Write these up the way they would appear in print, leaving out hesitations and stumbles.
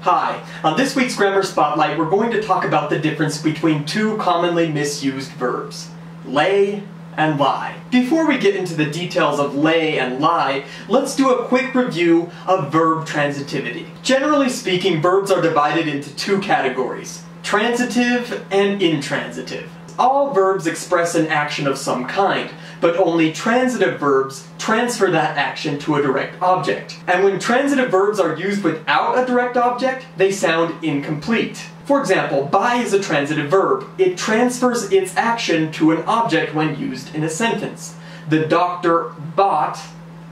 Hi, on this week's Grammar Spotlight we're going to talk about the difference between two commonly misused verbs, lay and lie. Before we get into the details of lay and lie, let's do a quick review of verb transitivity. Generally speaking, verbs are divided into two categories, transitive and intransitive. All verbs express an action of some kind, but only transitive verbs transfer that action to a direct object. And when transitive verbs are used without a direct object, they sound incomplete. For example, buy is a transitive verb. It transfers its action to an object when used in a sentence. The doctor bought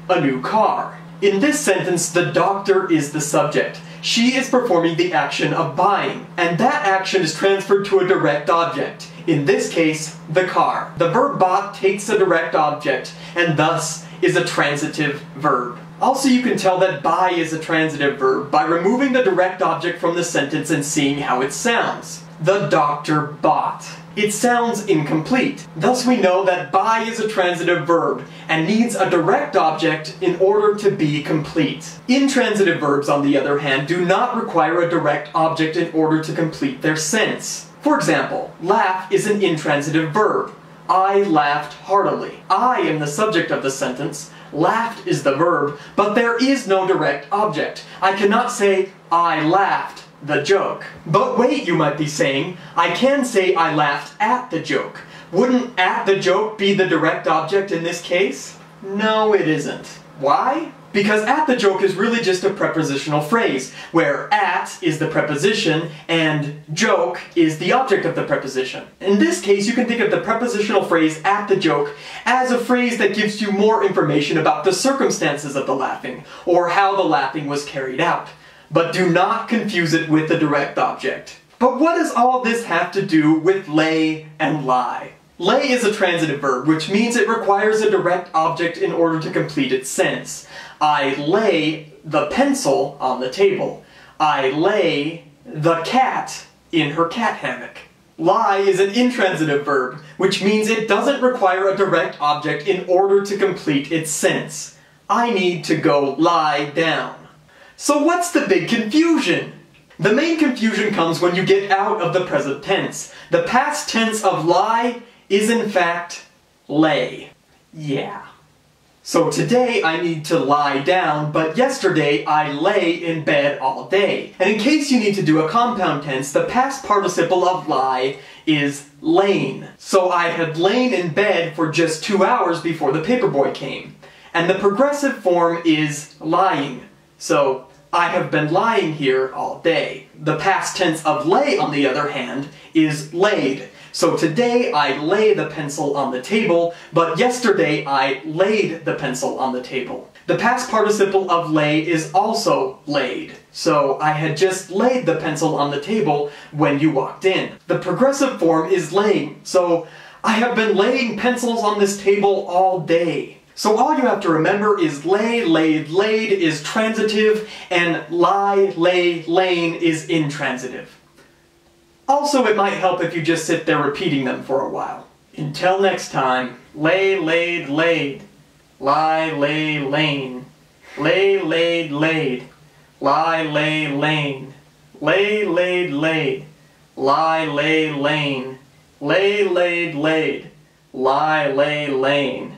a new car. In this sentence, the doctor is the subject. She is performing the action of buying, and that action is transferred to a direct object. In this case, the car. The verb bought takes a direct object, and thus is a transitive verb. Also, you can tell that buy is a transitive verb by removing the direct object from the sentence and seeing how it sounds. The doctor bought. It sounds incomplete. Thus we know that buy is a transitive verb and needs a direct object in order to be complete. Intransitive verbs, on the other hand, do not require a direct object in order to complete their sense. For example, laugh is an intransitive verb. I laughed heartily. I am the subject of the sentence, laughed is the verb, but there is no direct object. I cannot say, I laughed the joke. But wait, you might be saying, I can say I laughed at the joke. Wouldn't at the joke be the direct object in this case? No, it isn't. Why? Because at the joke is really just a prepositional phrase, where at is the preposition and joke is the object of the preposition. In this case, you can think of the prepositional phrase at the joke as a phrase that gives you more information about the circumstances of the laughing, or how the laughing was carried out. But do not confuse it with the direct object. But what does all this have to do with lay and lie? Lay is a transitive verb, which means it requires a direct object in order to complete its sense. I lay the pencil on the table. I lay the cat in her cat hammock. Lie is an intransitive verb, which means it doesn't require a direct object in order to complete its sense. I need to go lie down. So what's the big confusion? The main confusion comes when you get out of the present tense. The past tense of lie is in fact lay. Yeah. So today I need to lie down, but yesterday I lay in bed all day. And in case you need to do a compound tense, the past participle of lie is lain. So I had lain in bed for just 2 hours before the paperboy came. And the progressive form is lying. So I have been lying here all day. The past tense of lay, on the other hand, is laid. So today I lay the pencil on the table, but yesterday I laid the pencil on the table. The past participle of lay is also laid. So I had just laid the pencil on the table when you walked in. The progressive form is laying. So I have been laying pencils on this table all day. So all you have to remember is lay, laid, laid is transitive, and lie, lay, lain is intransitive. Also, it might help if you just sit there repeating them for a while. Until next time, lay, laid, laid, lie, lay, lain, lay, laid, laid, lie, lay, lain, lay, laid, laid, lie, lay, lain, lay, laid, laid, lie, lay, lain.